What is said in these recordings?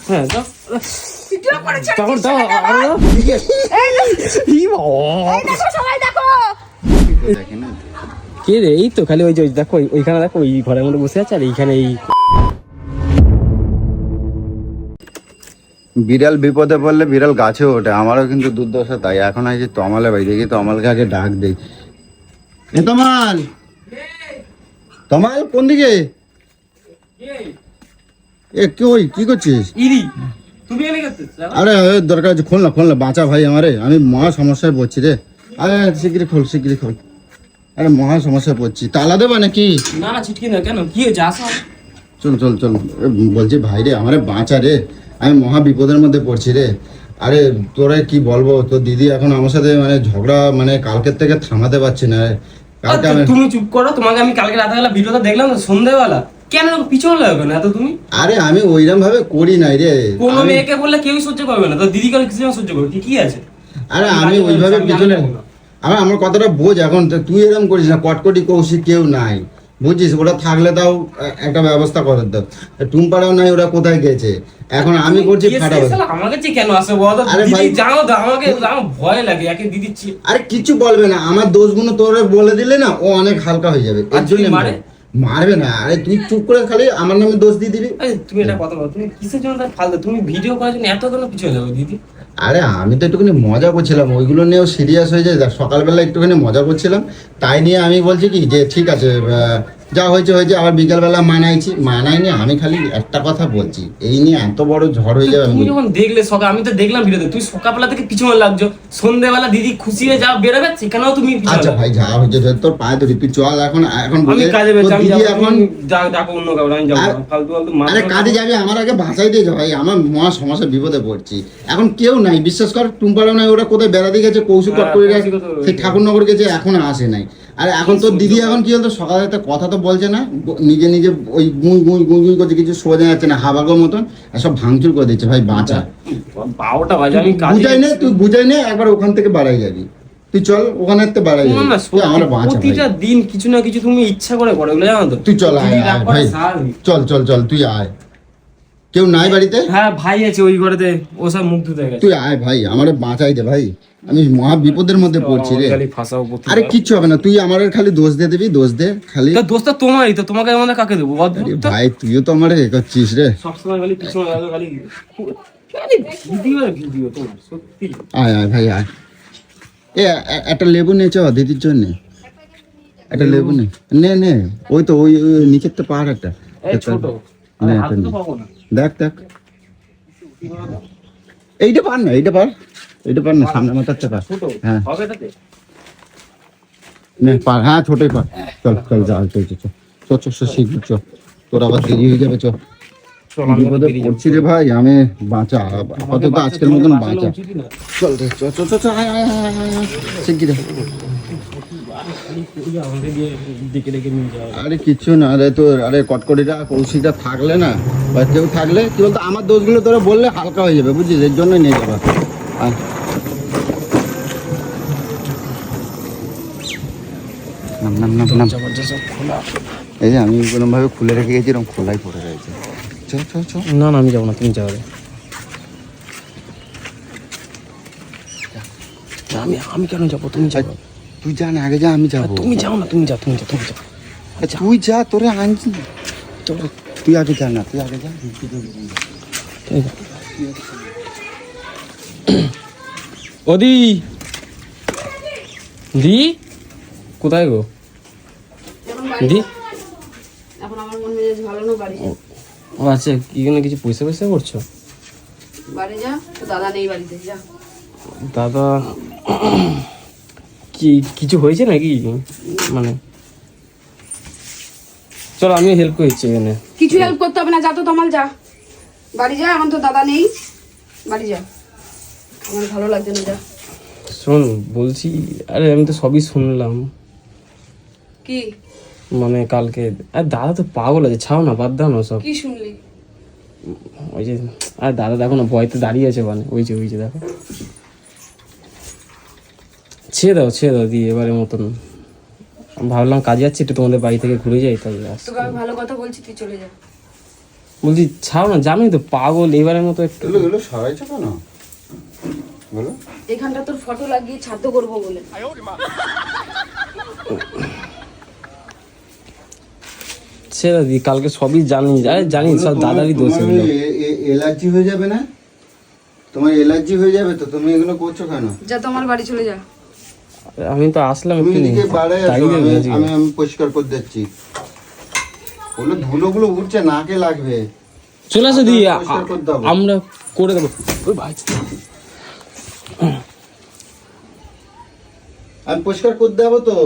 হ্যাঁ দাও ভিডিও করে তখন দাও সবাই দেখো কে রে? এই তো খালি ওই যে দেখো ওইখানে দেখো ওই ঘরের মধ্যে বসে আছে আর এইখানে এই বিড়াল বিপদে পড়লে বিড়াল গাছে ওঠে, আমারও কিন্তু দুর্দশা তাই। এখন আছে তমালে ভাই, দেখি তমালকে আগে ডাক দেই। এ তমাল, তমাল কোন দিকে? এ কি করছিস? ইরি তুমি এনে করতেছ? আরে দরকার আছে, খোল না বাঁচা ভাই আমারে, আমি মহা সমস্যায় পড়ছি রে। আরে শিগগিরি খোল। আরে মহা সমস্যায় পড়ছি, তালা দেবা নাকি? না ছিটকি না, কেন কি হয়েছে? আসো চল বলছি ভাই রে, আমারে বাঁচা রে, আমি মহা বিপদের মধ্যে পড়ছি রে। আরে তোরে কি বলবো, তোর দিদি এখন আমার সাথে মানে ঝগড়া, মানে কালকের থেকে থামাতে পারছি না। কালকে আমি তুমি চুপ করো, তোমাকে আমি কালকে রাতেবেলা ভিডিওটা দেখলাম তো সন্ধ্যাবেলা, কেন পিছনে লাগবে না এত তুমি? আরে আমি ওইরকম ভাবে করি নাই রে। কোনো মেয়েকে বললে কেউই সহ্য করবে না, তো দিদি করে কিছু সহ্য করবে, কি আছে? আরে আমি ওইভাবে পিছনে, আমার কথাটা বোঝ। এখন তুই এরকম করিস না, কটকটি কৌশিক কেউ নাই বুঝছিস, ওরা থাকলে তাও একটা ব্যবস্থা করে দাও। টুম্পারাও নাই, ওরা কোথায় গেছে? এখন আমি করছি ফাটাফাটি। আমার কাছে কেন আসে বল? আরে ভাই জানো তো আমাকে ভয় লাগে, একে দিদি আরে কিছু বলবে না, আমার দোষগুলো তোরে বলে দিলে না ও অনেক হালকা হয়ে যাবে। এর জন্য মারবে না। আরে তুই চুপ করে খালি আমার নামে দোষ দিয়ে দিবি। তুমি এটা কথা বলো, তুমি কিসের জন্য ফালতু তুমি ভিডিও করার জন্য এত কেন পিছনে যাবে দিদি? আরে আমি তো একটুখানি মজা করছিলাম, ওইগুলো নিয়েও সিরিয়াস হয়ে যায়। সকালবেলা একটুখানি মজা করছিলাম, তাই নিয়ে আমি বলছি কি যে ঠিক আছে যা হয়েছে। আবার বিকালবেলা মানাইনি। আমি খালি একটা কথা বলছি, এই নিয়ে এত বড় ঝড় হয়ে যাবে। তুমি যখন দেখলে সকাল, আমি তো দেখলাম ভিডিওতে তুই সকালবেলা থেকে পিছনে লাগছো, সন্ধ্যাবেলা দিদি খুশি হয়ে যা বেরোবে সেখানেও তুমি আচ্ছা ভাই যা হয়েছে তোর পায়ে ধরি, তুই চল এখন আমি কাজে এখন ডাকো অন্য কাউকে, আমি যাবো ফালতু আরে কাজে যাবি, আমার আগে ভাষাই দিয়ে ভাই, আমার মহা সমস্যা বিপদে পড়ছি। এখন কেউ নাই, বিশ্বাস কর, টুম্পারাও নাই, ওরা কোথায় বেড়াতে গেছে, কৌশিক করে সেই ঠাকুরনগর গেছে, এখনো আসে নাই। আরে এখন তোর দিদি এখন কি হতো, সকালে একটা কথা তো বলছে না, নিজে ওই গুঁই করছে, কিছু সোজা যাচ্ছে না, হাবাগোর মতন সব ভাঙচুর করে দিচ্ছে। ভাই বাঁচা, 12টা বাজে, আমি বুঝাই নে একবার ওখান থেকে বাড়াই যাবি। তুই চল ওখানে বাড়াই যাবি, আমার বাঁচা। প্রতিটা দিন কিছু না কিছু তুমি ইচ্ছা করে করো, এগুলো জানো তো। তুই চল ভাই, চল তুই আয়। কেউ নাই বাড়িতে? হ্যাঁ ভাই আছে ওই ঘরেতে, ও সব মুখ ধুতে গেছে। তুই আয় ভাই, আমার বাঁচাই দে ভাই, আমি মহা বিপদের মধ্যে পড়ছি রে। আরে কিচ্ছু হবে না, তুই আমার খালি দোষ দিয়ে দিবি, দোষ দে খালি। দোষটা তোমারই তো, তোমাকে আমাদের কাকে দেবো? ভাই তুইও তো আমার এ করছিস রে। সবসময় খালি পিছনে খালি ভিডিও তোমার, সত্যি। আয় ভাই আয়, একটা লেবু নে চ দিদির জন্য, একটা লেবু নে ওই তো ওই নিচের তো পাহাড় একটা ছোট দেখ এইটা পার না সামনে মাথার পার। হ্যাঁ পার, হ্যাঁ ছোটই পার। চল যা চল শীঘ্র চ, তোর আবার দেরি হয়ে যাবে। বিপদে পড়ছি রে ভাই, আমি বাঁচা আপাতত আজকের মতন বাঁচা। চল রে চ শিগগির। আরে কিচ্ছু না রে তোর, আরে কটকটিটা কৌশিকটা থাকলে না বা কেউ থাকলে কি বলতো, আমার দোষগুলো তোরা বললে হালকা হয়ে যাবে বুঝছিস, এর জন্যই নিয়ে যাবা। নাম এই যে আমি কোনোরকম ভাবে খুলে রেখে গেছি, এরকম খোলাই পড়ে রয়েছে। চ না আমি যাবো না, তুমি যাবে। আমি কেন যাবো? তুমি যাবো, তুই যা না, আগে যা, আমি যাবো। তুমি যাও না, তুমি যাও। তুই যা, তোরে আনছি, তুই আগে যা না, তুই আগে যা। ওদি দি কোথায় গো? দি এখন আমার মন মেজাজ ভালো না, বাড়ি যা। ও আচ্ছা, কি কিছু পয়সা করছো? বাড়ি যা, তো দাদা নেই বাড়িতে, যা। দাদা কি কিছু হয়েছে নাকি? মানে চলো আমি হেল্প করছি এখানে। কিছু হেল্প করতে হবে না, যা তো তমাল যা, বাড়ি যা। এখন তো দাদা নেই, বাড়ি যা, আমার ভালো লাগছে না, যা। শোন বলছি, আরে আমি তো সবই শুনলাম। কি মানে কালকে, আর দাদা তো পাগল আছে, ছাও না, বাদ দাও না সব। কি শুনলি? ওই যে, আর দাদা দেখো না ভয়তে দাঁড়িয়ে আছে, মানে ওই যে দেখো। ছেড়ে দাও দিয়ে এবারের মতন। ভাবলাম কাজে যাচ্ছি, একটু তোমাদের বাড়ি থেকে ঘুরে যাই, তাই তোকে আমি ভালো কথা বলছি, তুই চলে যা। বলছি ছাড়ো না, জানোই তো পাগল এবারের মতো একটু। এগুলো সরাইছো কেন বলো? এখানটা তোর ফটো লাগিয়ে ছাদ্য করবো বলে। ছেড়ে দি, কালকে সবই জানি, আরে জানি সব দাদারই দোষ এগুলো। এলার্জি হয়ে যাবে না? তোমার এলার্জি হয়ে যাবে তো, তুমি এগুলো করছো কেন? যা তোমার বাড়ি চলে যা। আমি তো আসলাম তুমি একটু এদিকে বাড়ায় আসো, তাই দেবে আজকে। আমি পরিষ্কার করে দিচ্ছি। ওগুলো ধুলোগুলো উঠছে, নাকে লাগবে। চলে আসো দি, পরিষ্কার করে দেবো। আমরা করে দেবো। ওই ভাই আমি পরিষ্কার করে দেবো তো।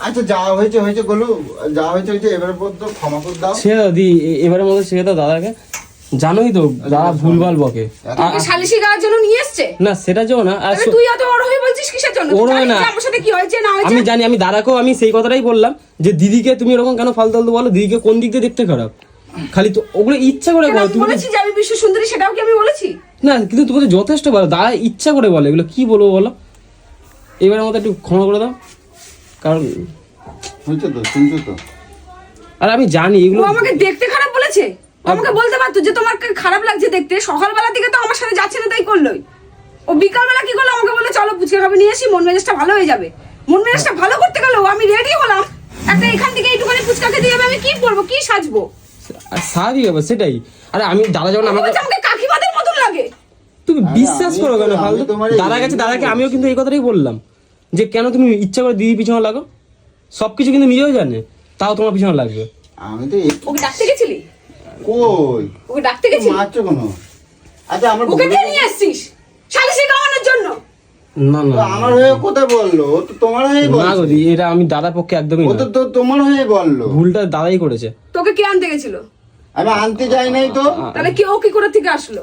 আচ্ছা যা হয়েছে হয়েছে গোলু, যা হয়েছে হয়েছে, এবার পর তো ক্ষমা করে দাও। ছেড়ে দাও দি, এবারের মতো ছেড়ে দাও দাদাকে। জানোই তো দাদা ভুলভাল বকে। তোকে সালিশি গাওয়ার জন্য নিয়ে এসছে। না সেটা যাও না, আর তাহলে তুই এত বড় হয়ে বলছিস কিসের জন্য? ওর তুই হয় জানিস না। যে আমার সাথে কি হয়েছে না হয়েছে? আমি জানি, আমি দাদাকেও আমি সেই কথাটাই বললাম যে দিদিকে তুমি এরকম কেন ফালতু ফালতু বলো, দিদিকে কোন দিক দিয়ে দেখতে খারাপ? খালি তো ওগুলো ইচ্ছা করে কেন বলো আমি তুমি। বলেছি যে আমি বিশ্ব সুন্দরী, সেটাও কি আমি বলেছি? না কিন্তু তুমি তো যথেষ্ট বলো, দাদা ইচ্ছা করে বলে এগুলো, কি বলবো বলো? এবারের মতো একটু ক্ষমা করে দাও, কারণ হয়েছে তো, শুনছো তো? আর আমি জানি এগুলো। ও আমাকে দেখতে খারাপ বলেছে। ও আমাকে বলতে পারতো যে তোমার খারাপ লাগছে দেখতে। সকালবেলা থেকে তো আমার সাথে যাচ্ছে না, তাই করলোই। ও বিকালবেলা কি করলো? আমাকে বলে চলো ফুচকা খাবে নিয়ে আসি, মন মেজাজটা ভালো হয়ে যাবে। মন মেজাজটা ভালো করতে গেল আমি রেডি হলাম, একটা এখান থেকে এইটুখানি ফুচকা খেতে যাবে, আমি কি করবো, কি সাজবো? স্বাভাবিক ব্যাপার সেটাই। আরে আমি দাদা যখন ও আমাকে, বলছে আমাকে কাকিমাদের মতন লাগে। তুমি বিশ্বাস করো কেন আমি ফালতু? তোমার দাদা গেছে, দাদাকে আমিও কিন্তু এই কথাটাই বললাম যে কেন তুমি ইচ্ছা করে দিদি পিছনে লাগো, সবকিছু কিন্তু নিজেও জানে, তাও তোমার পিছনে লাগবে। আমি তো ওকে ডাকতে গেছিলি? কই ওকে ডাকতে গেছিলি? মারছো কোনো? আচ্ছা আমার ওকে দিয়ে নিয়ে আসছিস সালিশি গাওয়ানোর জন্য? না না তো আমার হয়ে কোথায় বললো? ও তো তোমার হয়ে না বলছে। গো দি, এটা আমি দাদার পক্ষে একদমই ও না। তো তোমার হয়ে বললো। ভুলটা দাদাই করেছে। তোকে কে আনতে গেছিল? আমি আনতে যাই নাই তো। তাহলে কি ও কি করে থেকে আসলো?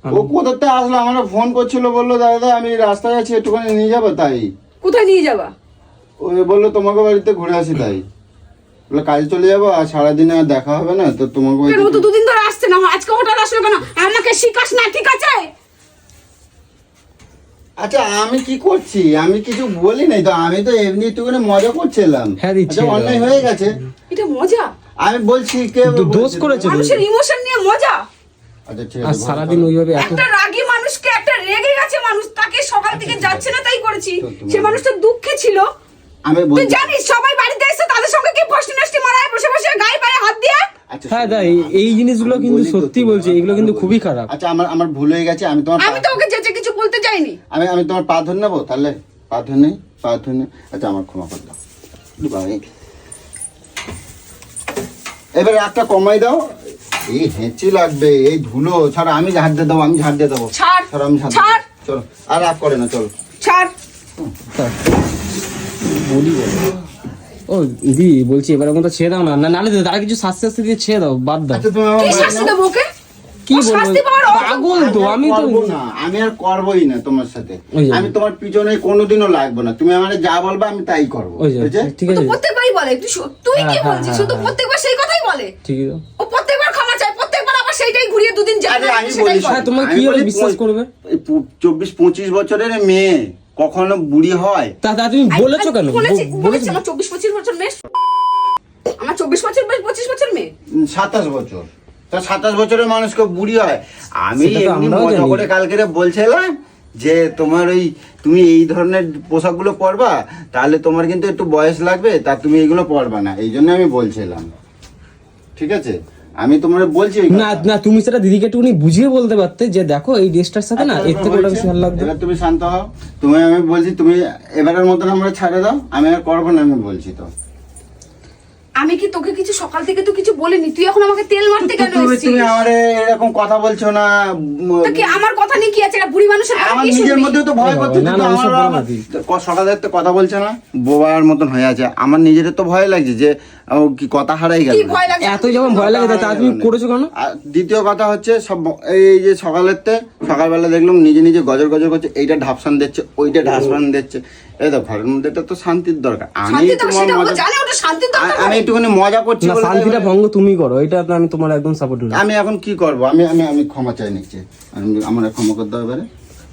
ও কোথাতে আসলো? আমার ফোন করছিল, বললো দাদা আমি রাস্তায় আছি, একটুখানি নিয়ে যাবো, তাই কোথায় নিয়ে যাবা? ও বললো তোমাকে বাড়িতে ঘুরে আসি, তাই বলে কাজে চলে যাবো আর সারাদিনে আর দেখা হবে না, তো তোমাকে কেন ও বাড়িতে। তো দুদিন ধরে আসছে না, আজকে হঠাৎ আসলো কেন? আমাকে শিখাস না, ঠিক আছে? আচ্ছা আমি কি করছি? আমি কিছু বলি নাই তো, আমি তো এমনি একটুখানি মজা করছিলাম। হ্যাঁ, দিচ্ছি। আচ্ছা, অন্যায় হয়ে গেছে, এটা মজা? আমি বলছি কে দোষ করেছে তো। মানুষের ইমোশন নিয়ে মজা? আচ্ছা ঠিক আর আছে, সারাদিন ওইভাবে এত একটা রাগী মানুষকে, একটা রেগে গেছে মানুষ, তাকে সকাল থেকে যাচ্ছে না তাই করেছি। সে মানুষটা দুঃখে ছিল। আমি তুই বলছি। জানিস সবাই বাড়িতে এসে তাদের সঙ্গে কি ফষ্টি নষ্টি মারায় বসে বসে গায়ে পায়ে হাত দিয়ে? আচ্ছা, হ্যাঁ শোনো, দা, এই জিনিসগুলো আমি কিন্তু বলি তো সত্যি তোমায়, বলছি, এগুলো কিন্তু খুবই খারাপ। আচ্ছা আমার ভুল হয়ে গেছে, আমি তোমার আমি তো ওকে যেচে কিছু বলতে চাইনি। আমি তোমার পা ধরে নেবো তাহলে? পা ধরে নেই, পা ধরে নেই। আচ্ছা আমার ক্ষমা করে দাও ভাই, এবার একটা কমাই দাও। এই হেঁচি লাগবে, এই ধুলো ছাড়া। আমি ঝাড় দিয়ে দেবো, আমি ঝাড় দিয়ে দেবো। ছাড়, ছাড়, আমি ঝাড় ছাড়। দিয়ে দেবো। চলো, আর রাগ করে না, চলো। ছাড়। বলি বলো। ও দি বলছি এবারের মতো ছেড়ে দাও না, নাহলে দাদা কিছু শাস্তি শাস্তি দিয়ে ছেড়ে দাও, বাদ দাও। আচ্ছা তুমি আমার কি মানে শাস্তি নাও। দেবো ওকে? কি ও বলবো? শাস্তি পাওয়ার পাগল তো, আমি তো করবো না, আমি আর করবোই না তোমার সাথে। ওই যে। আমি তোমার পিছনে কোনোদিনও লাগবো না, তুমি আমার যা বলবে আমি তাই করবো, ওই যে, বুঝেছে? ঠিক ও তো আছে, প্রত্যেকবারই বলে। তুই কি হ্যাঁ, বলছিস? হ্যাঁ, শুধু হ্যাঁ। প্রত্যেকবার সেই কথাই বলে। ঠিকই তো। ও প্রত্যেকবার ক্ষমা চায়, প্রত্যেকবার আবার সেইটাই ঘুরিয়ে দুদিন যায় আরে আমি সেটাই বলি, করে। হ্যাঁ, তোমাকে আমি কি বলি, বিশ্বাস করবে? 24-25 বছরের মেয়ে কখনো বুড়ি হয়? তা তুমি বলেছো কেন? বলেছি বলেছো আমার 24-25 বছর মেয়ে। আমার 24 বছর মেয়ে। 27 বছর। তা 27 বছরের মানুষকে বুড়ি হয়? আমি সেটা তো এমনি আমরাও মজা জানি। করে কালকে বলছিলাম যে তোমার ওই তুমি এই ধরনের পোশাকগুলো পরবা, তাহলে তোমার কিন্তু একটু বয়স লাগবে, তা তুমি এইগুলো পরবা না, এই জন্য আমি বলছিলাম। ঠিক আছে, আমি তোমার বলছি ওই না কথা। না, তুমি সেটা দিদিকে একটুখানি বুঝিয়ে বলতে পারতে যে দেখো এই ড্রেসটার সাথে না এর থেকে ওটা বেশি ভালো লাগবে। এবার তুমি শান্ত হও। তুমি, আমি বলছি তুমি এবারের মতন আমরা ছাড়ে দাও, আমি আর করবো না, আমি বলছি তো। আমি কি তোকে কিছু সকাল থেকে তো কিছু বলিনি, তুই এখন আমাকে তেল মারতে কেন তুমি এসেছিস? তুমি আমারে এরকম কথা বলছো না। তা কি আমার কথা নিয়ে কি আছে? এটা বুড়ি মানুষের কথা আমার কি নিজের শুনবি? মধ্যে তো ভয় না, করছে, না, কিন্তু না, আমার ওসব বলো না, দিদি। সকালে একটা কথা বলছে না, বোবার মতন হয়ে আছে। আমার নিজের তো ভয় লাগছে যে ও কি কথা হারাই গেল। কি ভয় লাগছে? এত যখন ভয় লাগে তা তুমি করেছো কেন? আর দ্বিতীয় কথা হচ্ছে এই যে সকালবেলা দেখলাম নিজে নিজে গজর গজর করছে, এইটা ঢাপসান দিচ্ছে, ওইটা ঢাপসান দিচ্ছে। এই তো ঘরের মধ্যে তো শান্তির দরকার। আমি শান্তি তো তোমার সেটা ও মজা, জানে, ওটা শান্তির দরকার। আমি একটুখানি মজা করছি না, বলে তাই শান্তিটা বলে- ভঙ্গ তুমি করো, এটা তো আমি তোমার একদম সাপোর্ট না। আমি এখন কি করব? আমি আমি আমি ক্ষমা চাই নিচ্ছি, আমার ক্ষমা করতে হবে।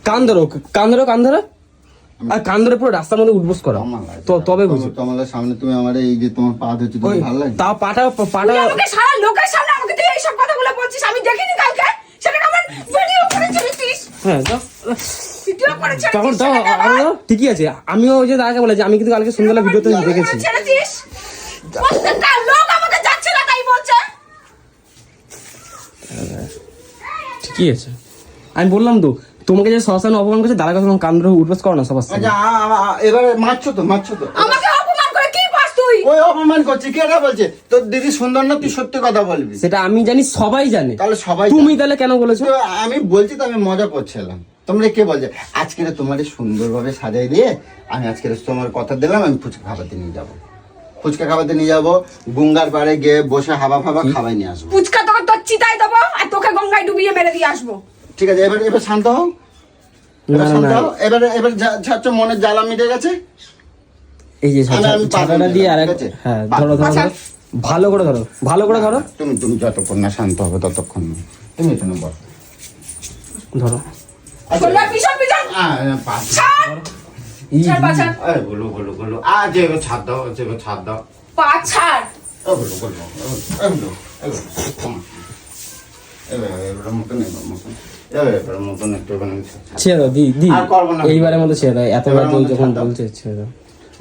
কান ধরো, কান ধরো, কান ধরো। আর কান ধরে পুরো রাস্তার মধ্যে উঠবোস করো, তবে বুঝি। তোমাদের সামনে তুমি আমার এই যে তোমার পা ধরছি, তোমার ভালো লাগে? তা পাটা তুই আমাকে সারা লোকের সামনে আমাকে তুই এইসব কথাগুলো বলছিস, আমি দেখিনি কালকে সেটাকে আমার ভিডিও করে ছেড়েছিস, হ্যাঁ দাও। ভিডিও করে তখন ছেড়েছিস দাও, সেটাকে আরে আমার দাও, ঠিকই আছে। আমিও ওই যে দাদাকে বলেছি, আমি কিন্তু কালকে সন্ধ্যাবেলা ভিডিওতে দেখেছি। ছেড়েছিস, প্রত্যেকটা লোক আমাকে যাচ্ছে না তাই বলছে। ঠিকই আছে, আমি বললাম তো তোমাকে যে শ্মশানে অপমান করছে, দাদার কথা কান ধরে উঠবোস করো না সবার সামনে। এবারে মারছো তো, মারছো তো। আমাকে অপমান করে কি পাস তুই? ওই অপমান করছে, কে এটা বলছে? তোর দিদি সুন্দর না, তুই সত্যি কথা বলবি। সেটা আমি জানি, সবাই জানে। তাহলে সবাই তুমি জানে। তাহলে কেন বলেছো? তো আমি বলছি তো, আমি মজা করছিলাম। তোমরা কে বলছে আজকে তোমার সুন্দরভাবে সাজাই দিয়ে আমি আজকে তোমার কথা দিলাম, আমি ফুচকা খাবাতে নিয়ে যাবো, ফুচকা খাবাতে নিয়ে যাবো, গঙ্গার পাড়ে গিয়ে বসে হাবা ফাবা খাবাই নিয়ে আসবো। পুচকা তোকে তোর চিতায় দেবো আর তোকে গঙ্গায় ডুবিয়ে মেরে দিয়ে আসবো। ঠিক আছে, এবার এবার শান্ত হও, না, এবার শান্ত না। হও। এবার ছাড়ছো, মনের জ্বালা মিটে গেছে। এই যে আমি ছাতাটা দিয়ে আর ঠিক আছে? হ্যাঁ, ধরো ধরো ধরো। ভালো করে ধরো, ভালো করে ধরো, তুমি যতক্ষণ না শান্ত হবে ততক্ষণ না। তুমি এখানে বল। ধরো। চলো পিছন পিছন ছাড়, এই ছাড় পা ছাড়, বলো বলো বলো, আজ এবার ছাড় দাও, এবার ছাড় দাও। পা ছাড়। বলো বলো বলো, এবার মতন এবার মতন একটু ছেড়ে দাও, দি আর করবো না। এইবারের মতো ছেড়ে দাও, এতবার এবারের তুই মতো যখন ছাড় দাও। বলছে ছেড়ে দাও।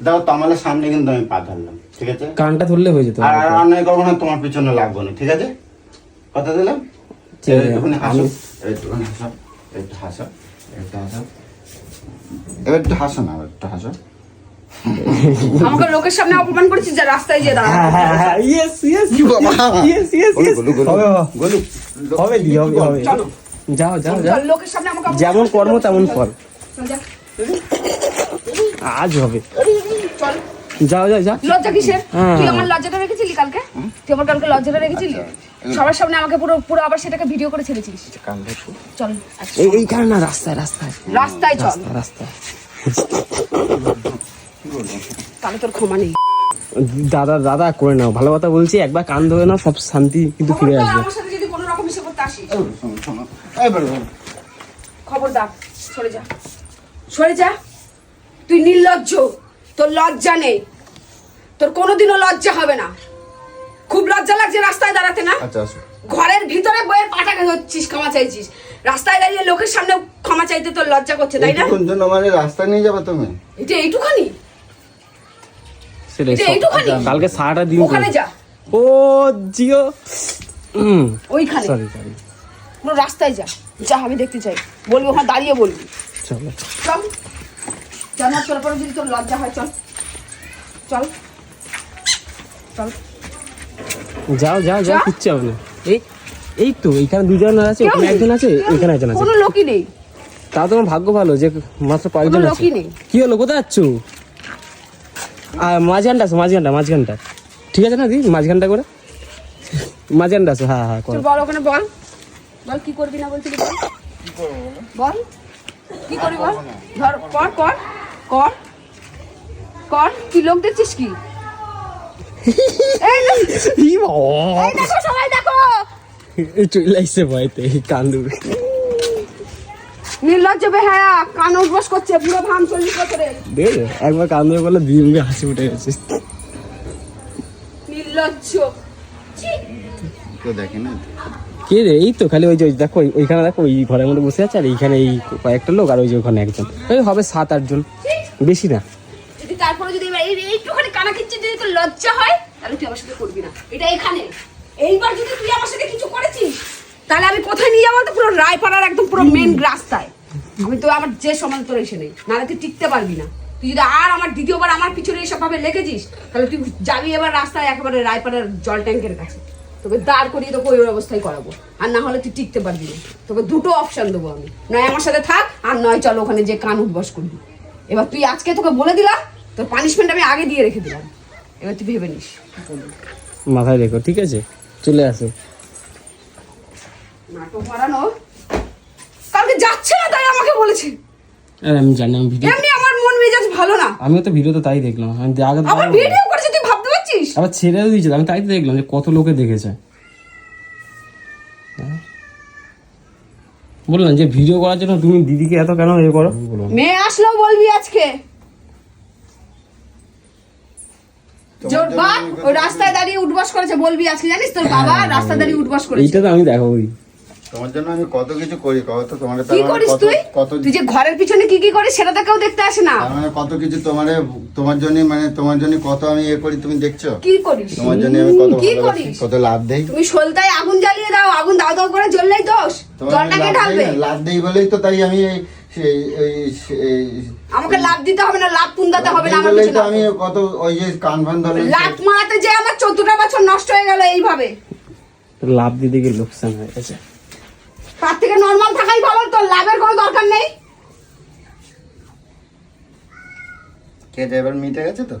দাও, তামালের সামনে কিন্তু আমি পা ধরলাম, ঠিক আছে? কানটা ধরলে হয়ে যেত। আর অন্যায় করবো না, তোমার পিছনে লাগবো না, ঠিক আছে? কথা দিলাম। ঠিক আছে, একটুখানি হাসো, একটুখানি হাসো, একটু হাসো, একটু হাসো, এবার একটু হাসো না, একটু হাসো। আমাকে লোকের সামনে অপমান করেছিস, যা রাস্তায় যে দাঁড়া। ইয়েস ইয়েস ইয়েস ইয়েস হবে দি হবে হবে। চলো যাও যাও যাও, চল, লোকের সামনে আমাকে অপমান যেমন করেছিস, কর্ম তেমন ফল। চল, যা। আজ হবে, চল। যাও যাও যাও। লজ্জা কিসের? হ্যাঁ। তুই আমার লজ্জাটা রেখেছিলি কালকে? তুই আমার কালকে লজ্জাটা রেখেছিলি? সবার সামনে আমাকে পুরো পুরো আবার সেটাকে ভিডিও করে ছেড়েছিস। চল এইখানে না, রাস্তায় রাস্তায় রাস্তায় চল, রাস্তায়। তাহলে তোর ক্ষমা নেই। দাদা দাদা করে নাও, ভালো কথা বলছি, একবার কান ধরে নাও, সব শান্তি কিন্তু ফিরে খবরদার আসবে। আমার সাথে যদি কোনো রকম এসে করতে আসিস, শোনো, এবার খবরদার সরে যা, সরে যা। তুই নির্লজ্জ, তোর লজ্জা নেই, তোর কোনোদিনও লজ্জা হবে না। খুব লজ্জা লাগছে রাস্তায় দাঁড়াতে না? আচ্ছা আসো। ঘরের ভিতরে বইয়ের পাটাকে ধরছিস, ক্ষমা চাইছিস, রাস্তায় দাঁড়িয়ে লোকের সামনে ক্ষমা চাইতে তোর লজ্জা করছে, তাই না? কোন জন্য আমার রাস্তায় নিয়ে যাবে তুমি? এটা এইটুখানি, সেটাই, এটা এইটুখানি? কালকে সারাটা দিন ওখানে যা, ও জিও। ওইখানে সরি সরি, পুরো রাস্তায় যা, যা আমি দেখতে চাই, বলবি ওখানে দাঁড়িয়ে বলবি। চলো। চল, জানার তোর পরে যদি তোর লজ্জা হয়, চল চল চল। যাও যাও যাও, যা। কিচ্ছু হবে না। এই এই তো এইখানে দুজন আছে, কেউ ওখানে নেই, একজন আছে, এখানে একজন আছে। কোনো লোকই নেই, তাও তোমার ভাগ্য ভালো যে মাত্র কয়েকজন কোনো আছে। লোকই নেই। কি হলো, কোথায় যাচ্ছ? আর মাঝখানটা আছে, মাঝখানটা ঠিক আছে না দি, মাঝখানটা করে মাঝখানটা আছে। হ্যাঁ হ্যাঁ, করো। চল বল, ওখানে বল, বল কি করবি না বলছিলি, বল বল কি করবি, বল ধর, কর কর কর কর। তুই লোক দেখছিস কি? এই দেখ, ই বাবা, এই দেখো সবাই দেখো, এই চলে আসছে ভয়তে, কান্দুর। নির্লজ্জ বেহায়া, কান উঠবস করছে, পুরো ভাম 40 বছরের দেখে একবার কান্দুর বলে দিয়ে মুখে হাসি উঠে গেছে। নির্লজ্জ। ছি। কেউ দেখে না। কে রে? এই তো খালি ওই যে দেখো, ওইখানে দেখো, ওই ঘরের মধ্যে বসে আছে, আর এইখানে এই কয়েকটা লোক, আর ওই যে ওখানে একজন, ওই হবে 7-8 জন, বেশি না। যদি তারপরে যদি এবার এইটুখানি কানা কিচ্ছি যদি তোর লজ্জা হয়, তাহলে তুই আমার সাথে করবি না। এটা এখানে, এইবার যদি তুই আমার সাথে কিছু করেছিস, তাহলে আমি কোথায় নিয়ে যাবো? তো পুরো রায়পাড়ার একদম পুরো মেন রাস্তায়। আমি তো আমার যে সমান তোর এসে নেই, নাহলে তুই টিকতে পারবি না। তুই যদি আর আমার দ্বিতীয়বার আমার পিছনে এইসব ভাবে লেগেছিস, তাহলে তুই যাবি এবার রাস্তায় একেবারে রায়পাড়ার জল ট্যাঙ্কের কাছে। তোকে দাঁড় করিয়ে তোকে ওই অবস্থায় করাবো, আর না হলে তুই টিকতে পারবি না। তোকে দুটো অপশন দেবো আমি, নয় আমার সাথে থাক, আর নয় চলো ওখানে যে কান উঠবস করবি। এবার তুই আজকে তোকে বলে দিলাম, তোর পানিশমেন্ট আমি আগে দিয়ে রেখে দিলাম, এবার তুই ভেবে নিস। মাথায় রেখো, ঠিক আছে? চলে আসো। নাটক মারানো, কালকে যাচ্ছে না তাই আমাকে বলেছে। আরে আমি জানি, আমি ভিডিও, এমনি আমার মন মেজাজ ভালো না, আমিও তো ভিডিওতে তাই দেখলাম। আমি আগে তো আবার ভিডিও করেছে, তুই ভাবতে পারছিস? আবার ছেড়েও দিয়েছে, আমি তাই তো দেখলাম যে কত লোকে দেখেছে। বললাম যে ভিডিও করার জন্য তুমি দিদিকে এত কেন ইয়ে করো? মেয়ে আসলেও বলবি আজকে জোর বাপ ওই রাস্তায় দাঁড়িয়ে উঠবাস করেছে, বলবি আজকে, জানিস তোর বাবা রাস্তায় দাঁড়িয়ে উঠবাস করেছে। এইটা তো আমি দেখাবোই। তোমার জন্য আমি কত কিছু করি, কত তোমার কি করিস তুই? কত তুই যে ঘরের পিছনে কি কি করিস সেটা তো কেউ দেখতে আসে না। মানে কত কিছু তোমার জন্য, মানে তোমার জন্য কত আমি ইয়ে করি, তুমি দেখছো? কি করিস? তোমার জন্য আমি কত কি ভালোবাসি, করিস? কত লাভ দেই। তুমি সলতায় আগুন জ্বালিয়ে দাও, আগুন দাও দাও করে জ্বললেই দোষ, জলটাকে ঢালবে। লাভ দেই বলেই তো তাই আমি আমাকে লাভ দিতে হবে না, লাভ পুন্দাতে হবে না আমার বলেই পিছনে। তো আমি কত ওই যে কান ফান ধরে লাভ মারাতে যে আমার 14টা বছর নষ্ট হয়ে গেল এইভাবে। লাভ দিতে গিয়ে লোকসান হয়ে গেছে। তার থেকে নরমাল থাকাই ভালো, তোর লাভের কোনো দরকার নেই। খেয়ে এবার মিটে গেছে তো,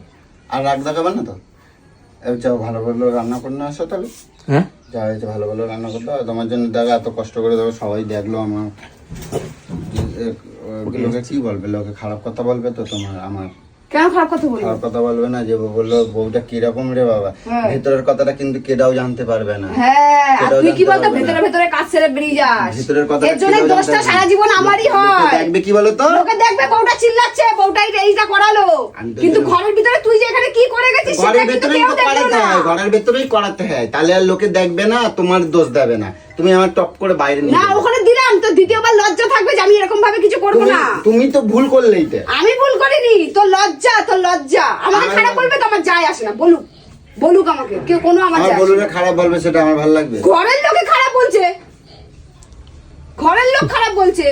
আর রাগ দেখাবে না তো? এবার যাও ভালো ভালো রান্না করে নিয়ে আসো তাহলে। হ্যাঁ যা হয়েছে ভালো ভালো রান্না করতে হবে তোমার জন্য। দেখো এত কষ্ট করে দেখো সবাই দেখলো আমার, লোকে কি বলবে? লোকে খারাপ কথা বলবে তো তোমার আমার? কেন খারাপ কথা বলবি? খারাপ কথা বলবে না, যে বললো বউটা কিরকম রে বাবা, হ্যাঁ। ভেতরের কথাটা কিন্তু কেটাও জানতে পারবে না। হ্যাঁ, আর সেটাও তুই কি জানতে বলতো পারবে না। ভেতরে ভেতরে কাজ ছেড়ে বেরিয়ে যাস। ভেতরের কথা এর জন্য দোষটা সারা জীবন আমারই হয়। দেখবে কি বলতো, লোকে দেখবে বউটা চিল্লাচ্ছে, বউটাই এইটা করালো, আমি তো কিন্তু জানি। ঘরের ভিতরে তুই যে এখানে কি করে গেছিস সেটা ঘরের কিন্তু ভেতরেই কেউ তো দেখলো করাতে না। হয়, ঘরের ভেতরেই করাতে হয়, তাহলে আর লোকে দেখবে না, তোমার দোষ দেবে না। তুমি আমার টপ করে বাইরে নিয়ে না যাবে। ওখানে দিলাম তো দ্বিতীয়বার লজ্জা থাকবে যে আমি এরকম ভাবে কিছু করবো তুমি- না। তুমি তো ভুল করলেই তো। আমি ভুল করিনি, তোর লজ্জা, তোর লজ্জা। আমাকে খারাপ বলবে তো আমার যায় আসে না, বলুক বলুক আমাকে, কেউ কোনো আমার আমার যায় আসে বলুন না। খারাপ বলবে সেটা আমার ভালো লাগবে? ঘরের লোকে খারাপ বলছে, ঘরের লোক খারাপ বলছে,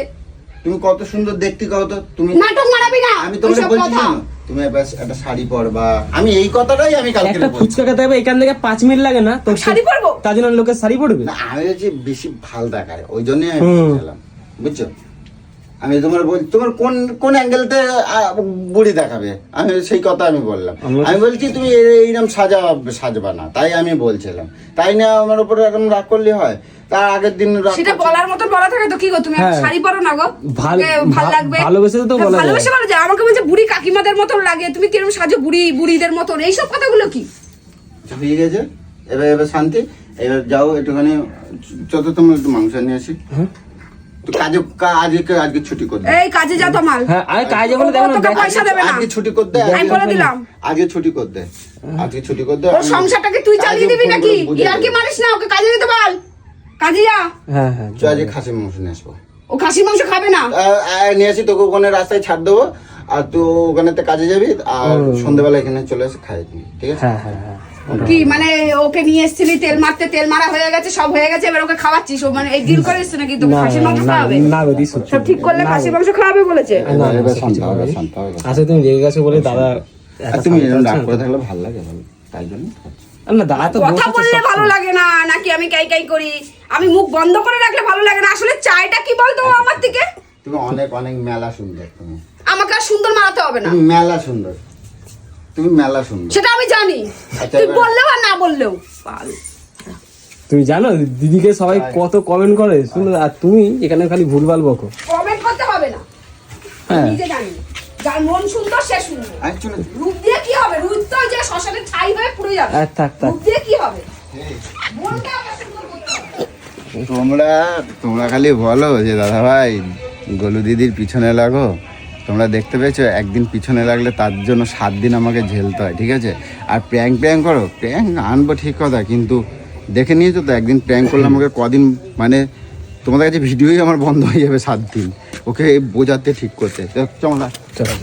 তুমি কত সুন্দর দেখতে কও তো তুমি। নাটক মারাবি না। আমি তোমাকে ওইসব বলছি কথা। না, তুমি এবার একটা শাড়ি পরবা, আমি এই কথাটাই আমি কালকে একটা বলছি। ফুচকা খেতে হবে এখান থেকে 5 মিনিট লাগে না তো? শাড়ি পরবো? তার জন্য লোকের শাড়ি পরবে? না আমি হচ্ছে বেশি ভাল দেখায়, ওই জন্যই আমি হুম। বলছিলাম, বুঝছো? আমি তোমার বলছি তোমার কোন কোন অ্যাঙ্গেলতে বুড়ি দেখাবে, আমি সেই কথা আমি বললাম। আমি বলছি তুমি এইরকম সাজবা না, তাই আমি বলছিলাম। তাই না আমার উপরে এরকম রাগ করলে হয়? তার আগের দিন রাগ সেটা করছি। বলার মতো বলা থাকে তো কি গো, তুমি একটা হ্যাঁ। শাড়ি পরো না গো, ভাল- ভালো লাগবে। ভালোবেসে তো বলা যায়। ভালোবেসে বলা যায়। আমাকে বলছে বুড়ি কাকিমাদের মতন লাগে, তুমি কিরকম সাজো বুড়ি বুড়িদের মতন, এইসব কথাগুলো কি? হয়ে গেছে, এবার শান্তি। এবার যাও একটুখানি, যত তোমার একটু মাংস নিয়ে আসি। হ্যাঁ। তো আজকে ছুটি করে দে। এই কাজে যাও তোমার। হ্যাঁ আরে কাজে বলে দেখো না তোকে পয়সা দেবে না। আজকে ছুটি করে দে। আমি বলে দিলাম। আজকে ছুটি করে দে, আজকে ছুটি করে দে। ওর সংসারটাকে তুই চালিয়ে দিবি নাকি? ইয়ার কি মানিস না, ওকে কাজে যেতে বল, কাজে যা। হ্যাঁ হ্যাঁ চল আজকে খাসি মাংস নিয়ে আসবো। ও খাসির মাংস খাবে না। নিয়ে আসি, তোকে ওখানে রাস্তায় ছাড় দেবো, আর তুই ওখানে কাজে যাবি, আর সন্ধ্যেবেলা এখানে চলে এসে খাই দিবি, ঠিক আছে? হ্যাঁ হ্যাঁ হ্যাঁ কি মানে ওকে নিয়ে এসেছিলি তেল মারতে, তেল মারা হয়ে গেছে, সব হয়ে গেছে, এবার ওকে খাওয়াচ্ছিস? ও মানে এই ডিল করে এসছে নাকি তোকে না, খাসির মাংস না, খাওয়াবে? না গো, দি সত্যি। সব ঠিক করলে না, খাসির মাংস খাওয়াবে বলেছে। না, না, এবার সে শান্ত কিছু হবে, বলেনি। শান্ত হবে। আচ্ছা তুমি রেগে গেছো বলে দাদা আর তুমি এরকম রাগ করে থাকলে ভালো লাগে, ভালো, তাই জন্য খাচ্ছি। আর না দাদা তো দোষ কথা আছে বললে সব ভালো লাগে না নাকি আমি কাই কাই করি, আমি মুখ বন্ধ করে রাখলে ভালো লাগে না? আসলে চাইটা কি বলতো ও আমার থেকে? তুমি অনেক অনেক মেলা সুন্দর, তুমি আমাকে আর সুন্দর মারাতে হবে না, তুমি মেলা সুন্দর, তুমি মেলা সুন্দর। সেটা আমি জানি। আচ্ছা, তুই এবার- বললেও আর না বললেও পাল। তুমি জানো দিদিকে সবাই কত কমেন্ট করে শুনো, আর তুমি এখানে খালি ভুলভাল বকো। কমেন্ট করতে হবে না, হ্যাঁ নিজে জানি। যার মন সুন্দর সে সুন্দর। Actually, রূপ দিয়ে কি হবে? রূপ তো যে শ্মশানে ছাই হয়ে পুড়ে যাবে। থাক থাক রূপ দিয়ে কি হবে? মনটা আমার সুন্দর করতে হবে। তোমরা খালি বলো যে দাদা ভাই গোলু দিদির পিছনে লাগো, তোমরা দেখতে পেয়েছো একদিন পিছনে লাগলে তার জন্য 7 দিন আমাকে ঝেলতে হয়, ঠিক আছে? আর প্র্যাঙ্ক করো, প্র্যাঙ্ক আনবো ঠিক কথা, কিন্তু দেখে নিয়েছো তো একদিন প্র্যাঙ্ক করলে আমাকে কদিন, মানে তোমাদের কাছে ভিডিওই আমার বন্ধ হয়ে যাবে 7 দিন, ওকে বোঝাতে ঠিক করতে। চলো চলো